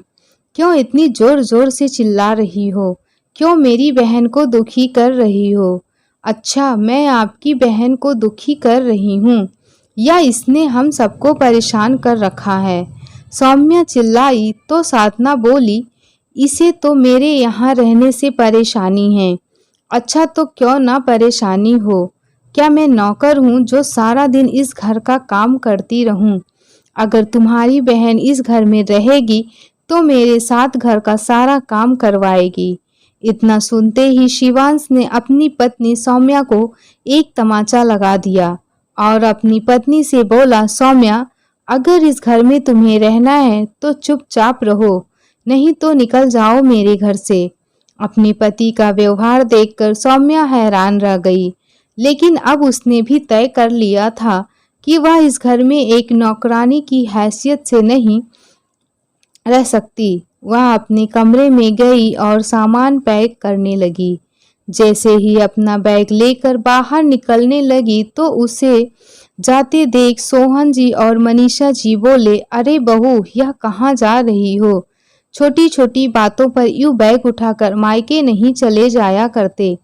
[SPEAKER 1] क्यों इतनी जोर जोर से चिल्ला रही हो, क्यों मेरी बहन को दुखी कर रही हो। अच्छा, मैं आपकी बहन को दुखी कर रही हूँ या इसने हम सबको परेशान कर रखा है। सौम्या चिल्लाई तो साधना बोली, इसे तो मेरे यहाँ रहने से परेशानी है। अच्छा तो क्यों ना परेशानी हो, क्या मैं नौकर हूँ जो सारा दिन इस घर का काम करती रहूं। अगर तुम्हारी बहन इस घर में रहेगी तो मेरे साथ घर का सारा काम करवाएगी। इतना सुनते ही शिवांश ने अपनी पत्नी सौम्या को एक तमाचा लगा दिया और अपनी पत्नी से बोला, सौम्या, अगर इस घर में तुम्हें रहना है तो चुपचाप रहो, नहीं तो निकल जाओ मेरे घर से। अपने पति का व्यवहार देखकर सौम्या हैरान रह गई, लेकिन अब उसने भी तय कर लिया था कि वह इस घर में एक नौकरानी की हैसियत से नहीं रह सकती। वह अपने कमरे में गई और सामान पैक करने लगी। जैसे ही अपना बैग लेकर बाहर निकलने लगी तो उसे जाते देख सोहन जी और मनीषा जी बोले, अरे बहू, यह कहाँ जा रही हो। छोटी छोटी बातों पर यूं बैग उठाकर मायके नहीं चले जाया करते।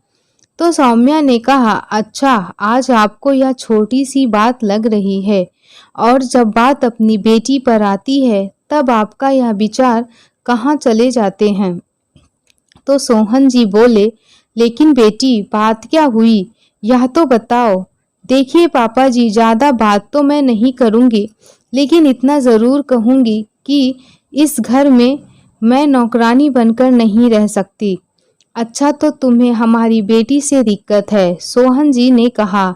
[SPEAKER 1] तो सौम्या ने कहा, अच्छा, आज आपको यह छोटी सी बात लग रही है और जब बात अपनी बेटी पर आती है तब आपका यह विचार कहाँ चले जाते हैं। तो सोहन जी बोले, लेकिन बेटी, बात क्या हुई, यह तो बताओ। देखिए पापा जी, ज़्यादा बात तो मैं नहीं करूँगी, लेकिन इतना ज़रूर कहूँगी कि इस घर में मैं नौकरानी बनकर नहीं रह सकती। अच्छा तो तुम्हें हमारी बेटी से दिक्कत है, सोहन जी ने कहा।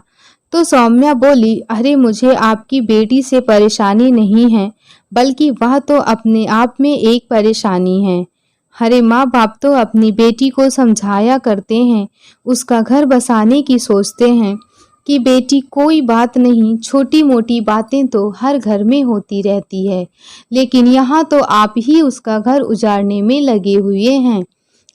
[SPEAKER 1] तो सौम्या बोली, अरे मुझे आपकी बेटी से परेशानी नहीं है, बल्कि वह तो अपने आप में एक परेशानी है। हरे माँ बाप तो अपनी बेटी को समझाया करते हैं, उसका घर बसाने की सोचते हैं कि बेटी कोई बात नहीं, छोटी मोटी बातें तो हर घर में होती रहती है, लेकिन यहाँ तो आप ही उसका घर उजाड़ने में लगे हुए हैं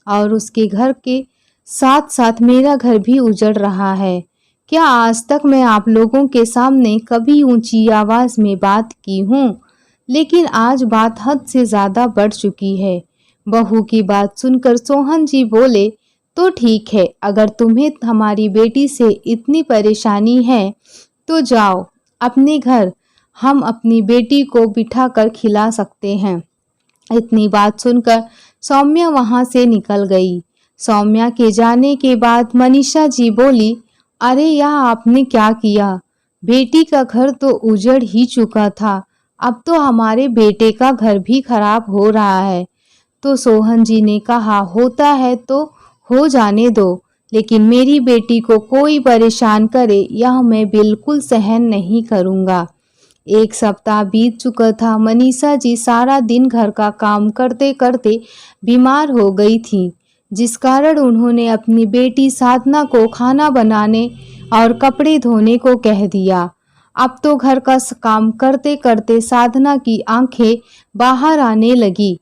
[SPEAKER 1] और उसके घर के साथ साथ मेरा घर भी उजड़ रहा है। क्या आज तक मैं आप लोगों के सामने कभी ऊंची आवाज में बात की हूँ, लेकिन आज बात हद से ज्यादा बढ़ चुकी है। बहू की बात सुनकर सोहन जी बोले, तो ठीक है, अगर तुम्हें हमारी बेटी से इतनी परेशानी है तो जाओ अपने घर, हम अपनी बेटी को बिठा कर खिला सकते हैं। इतनी बात सुनकर सौम्या वहां से निकल गई। सौम्या के जाने के बाद मनीषा जी बोली, अरे यह आपने क्या किया? बेटी का घर तो उजड़ ही चुका था, अब तो हमारे बेटे का घर भी खराब हो रहा है। तो सोहन जी ने कहा, होता है तो हो जाने दो, लेकिन मेरी बेटी को कोई परेशान करे यह मैं बिल्कुल सहन नहीं करूँगा। एक सप्ताह बीत चुका था। मनीषा जी सारा दिन घर का काम करते करते बीमार हो गई थी, जिस कारण उन्होंने अपनी बेटी साधना को खाना बनाने और कपड़े धोने को कह दिया। अब तो घर का काम करते करते साधना की आंखें बाहर आने लगी।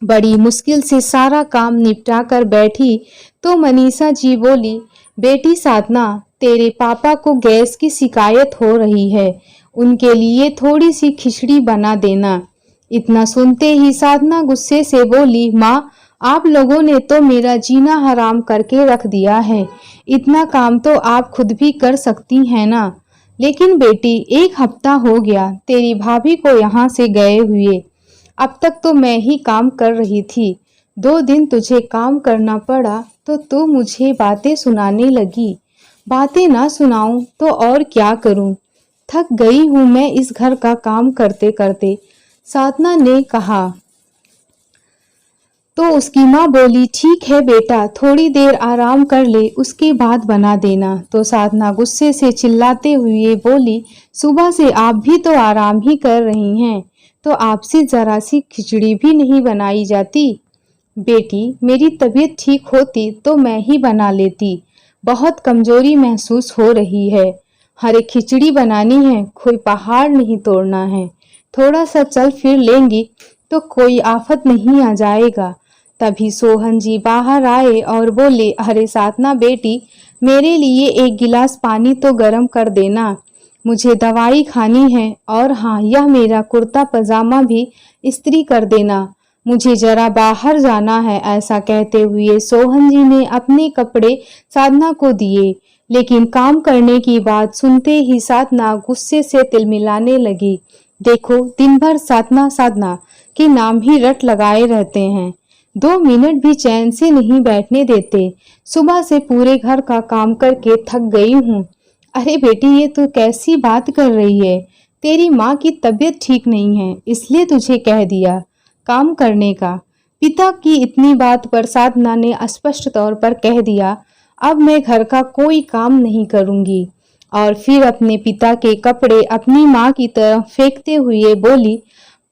[SPEAKER 1] बड़ी मुश्किल से सारा काम निपटा कर बैठी तो मनीषा जी बोली, बेटी साधना, तेरे पापा को गैस की शिकायत हो रही है, उनके लिए थोड़ी सी खिचड़ी बना देना। इतना सुनते ही साधना गुस्से से बोली, माँ, आप लोगों ने तो मेरा जीना हराम करके रख दिया है, इतना काम तो आप खुद भी कर सकती हैं ना। लेकिन बेटी, एक हफ्ता हो गया तेरी भाभी को यहाँ से गए हुए, अब तक तो मैं ही काम कर रही थी। 2 दिन तुझे काम करना पड़ा तो तू मुझे बातें सुनाने लगी। बातें ना सुनाऊं तो और क्या करूं? थक गई हूं मैं इस घर का काम करते करते, साधना ने कहा। तो उसकी माँ बोली, ठीक है बेटा, थोड़ी देर आराम कर ले, उसके बाद बना देना। तो साधना गुस्से से चिल्लाते हुए बोली, सुबह से आप भी तो आराम ही कर रही हैं, तो आपसे जरा सी खिचड़ी भी नहीं बनाई जाती? बेटी, मेरी तबीयत ठीक होती तो मैं ही बना लेती, बहुत कमजोरी महसूस हो रही है। हरे खिचड़ी बनानी है, कोई पहाड़ नहीं तोड़ना है, थोड़ा सा चल फिर लेंगी तो कोई आफत नहीं आ जाएगा। तभी सोहन जी बाहर आए और बोले, अरे साधना बेटी, मेरे लिए एक गिलास पानी तो गर्म कर देना, मुझे दवाई खानी है, और हाँ, यह मेरा कुर्ता पजामा भी इस्त्री कर देना, मुझे जरा बाहर जाना है। ऐसा कहते हुए सोहन जी ने अपने कपड़े साधना को दिए, लेकिन काम करने की बात सुनते ही साधना गुस्से से तिलमिलाने लगी। देखो, दिन भर साधना साधना के नाम ही रट लगाए रहते हैं, 2 मिनट भी चैन से नहीं बैठने देते। सुबह से पूरे घर का काम करके थक गई हूँ। अरे बेटी, ये तू कैसी बात कर रही है? तेरी माँ की तबीयत ठीक नहीं है, इसलिए तुझे कह दिया काम करने का। पिता की इतनी बात पर साधना ने स्पष्ट तौर पर कह दिया, अब मैं घर का कोई काम नहीं करूंगी। और फिर अपने पिता के कपड़े अपनी माँ की तरफ फेंकते हुए बोली,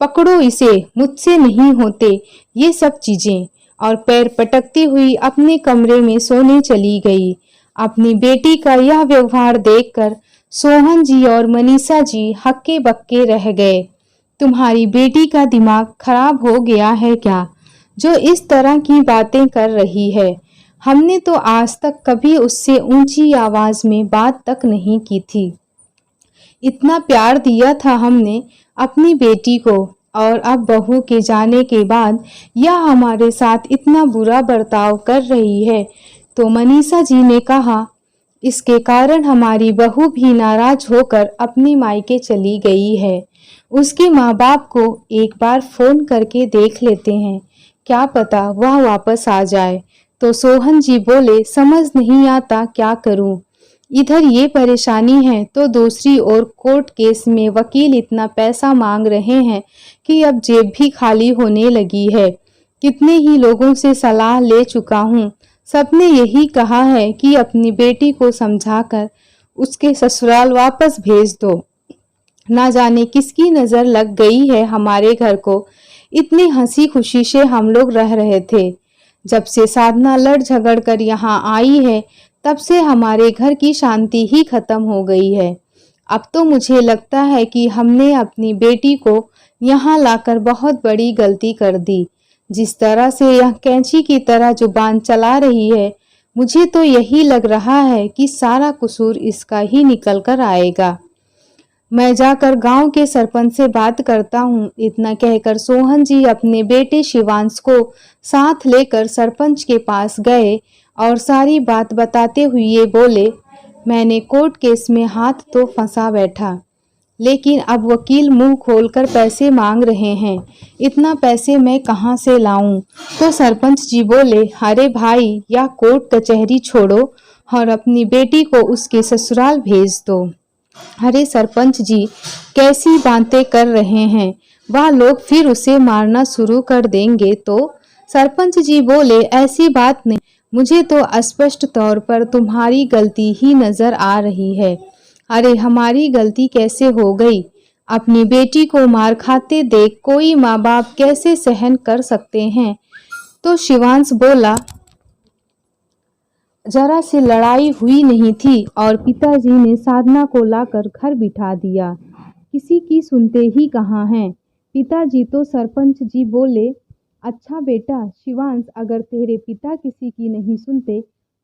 [SPEAKER 1] पकड़ो इसे, मुझसे नहीं होते ये सब चीजें। और पैर पटकती हुई अपने कमरे में सोने चली गई। अपनी बेटी का यह व्यवहार देखकर सोहन जी और मनीषा जी हक्के बक्के रह गए। तुम्हारी बेटी का दिमाग खराब हो गया है क्या, जो इस तरह की बातें कर रही है? हमने तो आज तक कभी उससे ऊंची आवाज में बात तक नहीं की थी। इतना प्यार दिया था हमने अपनी बेटी को, और अब बहू के जाने के बाद यह हमारे साथ इतना बुरा बर्ताव कर रही है। तो मनीषा जी ने कहा, इसके कारण हमारी बहू भी नाराज होकर अपनी मायके चली गई है। उसके माँ बाप को एक बार फोन करके देख लेते हैं, क्या पता वह वापस आ जाए। तो सोहन जी बोले, समझ नहीं आता क्या करूं, इधर ये परेशानी है तो दूसरी ओर कोर्ट केस में वकील इतना पैसा मांग रहे हैं कि अब जेब भी खाली होने लगी है। कितने ही लोगों से सलाह ले चुका हूँ, सबने यही कहा है कि अपनी बेटी को समझाकर उसके ससुराल वापस भेज दो। ना जाने किसकी नजर लग गई है हमारे घर को, इतनी हंसी खुशी से हम लोग रह रहे थे। जब से साधना लड़ झगड़ कर यहाँ आई है, तब से हमारे घर की शांति ही खत्म हो गई है। अब तो मुझे लगता है कि हमने अपनी बेटी को यहाँ लाकर बहुत बड़ी गलती कर दी। जिस तरह से यह कैंची की तरह जुबान चला रही है, मुझे तो यही लग रहा है कि सारा कसूर इसका ही निकल कर आएगा। मैं जाकर गांव के सरपंच से बात करता हूँ। इतना कहकर सोहन जी अपने बेटे शिवांश को साथ लेकर सरपंच के पास गए और सारी बात बताते हुए बोले, मैंने कोर्ट केस में हाथ तो फंसा बैठा, लेकिन अब वकील मुंह खोलकर पैसे मांग रहे हैं। इतना पैसे मैं कहाँ से लाऊं? तो सरपंच जी बोले, अरे भाई, या कोर्ट कचहरी छोड़ो और अपनी बेटी को उसके ससुराल भेज दो। अरे सरपंच जी, कैसी बातें कर रहे हैं? वह लोग फिर उसे मारना शुरू कर देंगे तो? सरपंच जी बोले, ऐसी बात नहीं, मुझे तो स्पष्ट तौर पर तुम्हारी गलती ही नजर आ रही है। अरे हमारी गलती कैसे हो गई? अपनी बेटी को मार खाते देख कोई माँ बाप कैसे सहन कर सकते हैं? तो शिवांश बोला, जरा सी लड़ाई हुई नहीं थी और पिताजी ने साधना को लाकर घर बिठा दिया। किसी की सुनते ही कहाँ हैं पिताजी। तो सरपंच जी बोले, अच्छा बेटा शिवांश, अगर तेरे पिता किसी की नहीं सुनते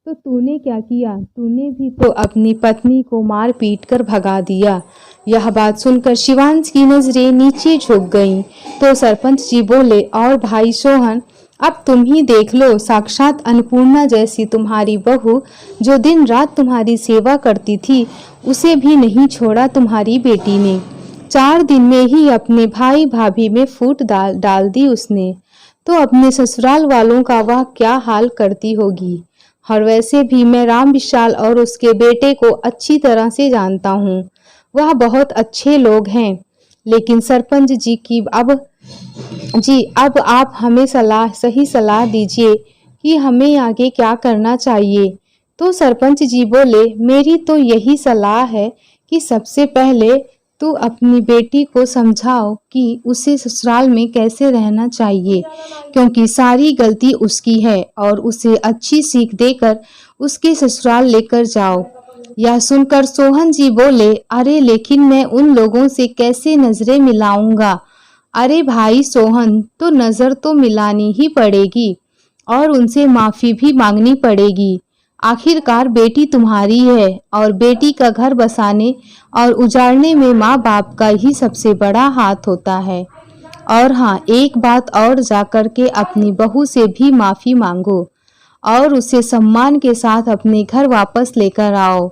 [SPEAKER 1] तो तूने क्या किया? तूने भी तो अपनी पत्नी को मार पीट कर भगा दिया। यह बात सुनकर शिवांश की नजरें नीचे झुक गईं। तो सरपंच जी बोले, और भाई सोहन, अब तुम ही देख लो, साक्षात अन्नपूर्णा जैसी तुम्हारी बहू जो दिन रात तुम्हारी सेवा करती थी, उसे भी नहीं छोड़ा तुम्हारी बेटी ने। 4 दिन में ही अपने भाई भाभी में फूट डाल दी उसने। तो अपने ससुराल वालों का वह क्या हाल करती होगी। और वैसे भी मैं राम विशाल और उसके बेटे को अच्छी तरह से जानता हूँ, वह बहुत अच्छे लोग हैं। लेकिन सरपंच जी अब आप हमें सही सलाह दीजिए कि हमें आगे क्या करना चाहिए। तो सरपंच जी बोले, मेरी तो यही सलाह है कि सबसे पहले तू अपनी बेटी को समझाओ कि उसे ससुराल में कैसे रहना चाहिए, क्योंकि सारी गलती उसकी है, और उसे अच्छी सीख देकर उसके ससुराल लेकर जाओ। यह सुनकर सोहन जी बोले, अरे लेकिन मैं उन लोगों से कैसे नजरें मिलाऊंगा? अरे भाई सोहन, तो नजर तो मिलानी ही पड़ेगी और उनसे माफी भी मांगनी पड़ेगी। आखिरकार बेटी तुम्हारी है और बेटी का घर बसाने और उजाड़ने में माँ बाप का ही सबसे बड़ा हाथ होता है। और हाँ, एक बात और, जाकर के अपनी बहू से भी माफी मांगो और उसे सम्मान के साथ अपने घर वापस लेकर आओ।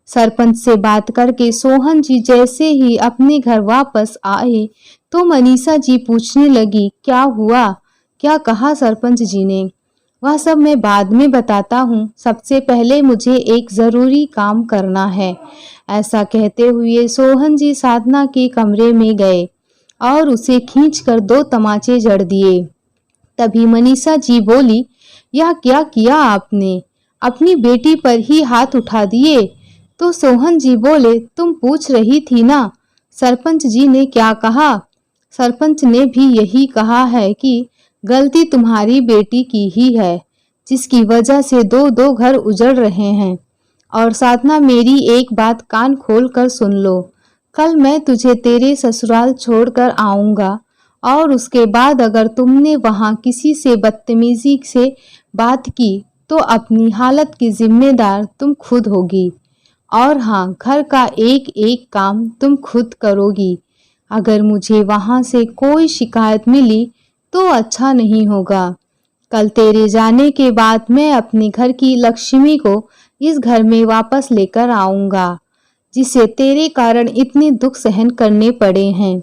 [SPEAKER 1] सरपंच से बात करके सोहन जी जैसे ही अपने घर वापस आए तो मनीषा जी पूछने लगी, क्या हुआ? क्या कहा सरपंच जी ने? वह सब मैं बाद में बताता हूँ, सबसे पहले मुझे एक जरूरी काम करना है। ऐसा कहते हुए सोहन जी साधना के कमरे में गए और उसे खींचकर 2 तमाचे जड़ दिए। तभी मनीषा जी बोली, यह क्या किया आपने? अपनी बेटी पर ही हाथ उठा दिए। तो सोहन जी बोले, तुम पूछ रही थी ना, सरपंच जी ने क्या कहा? सरपंच ने भी यही कहा है कि गलती तुम्हारी बेटी की ही है, जिसकी वजह से 2 घर उजड़ रहे हैं। और साधना, मेरी एक बात कान खोल कर सुन लो, कल मैं तुझे तेरे ससुराल छोड़कर आऊंगा और उसके बाद अगर तुमने वहां किसी से बदतमीजी से बात की तो अपनी हालत की जिम्मेदार तुम खुद होगी। और हाँ, घर का एक एक काम तुम खुद करोगी। अगर मुझे वहां से कोई शिकायत मिली तो अच्छा नहीं होगा। कल तेरे जाने के बाद मैं अपने घर की लक्ष्मी को इस घर में वापस लेकर आऊंगा, जिसे तेरे कारण इतने दुख सहन करने पड़े हैं।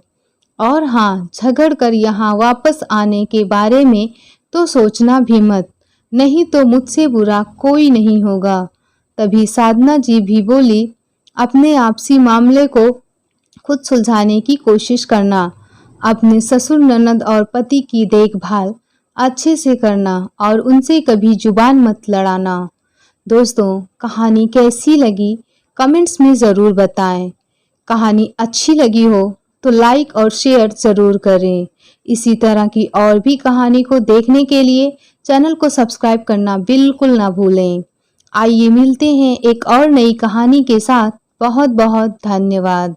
[SPEAKER 1] और हाँ, झगड़ कर यहाँ वापस आने के बारे में तो सोचना भी मत, नहीं तो मुझसे बुरा कोई नहीं होगा। तभी साधना जी भी बोली, अपने आपसी मामले को खुद सुलझाने की कोशिश करना, अपने ससुर ननद और पति की देखभाल अच्छे से करना और उनसे कभी जुबान मत लड़ाना। दोस्तों, कहानी कैसी लगी कमेंट्स में ज़रूर बताएं। कहानी अच्छी लगी हो तो लाइक और शेयर ज़रूर करें। इसी तरह की और भी कहानी को देखने के लिए चैनल को सब्सक्राइब करना बिल्कुल ना भूलें। आइए मिलते हैं एक और नई कहानी के साथ। बहुत बहुत धन्यवाद।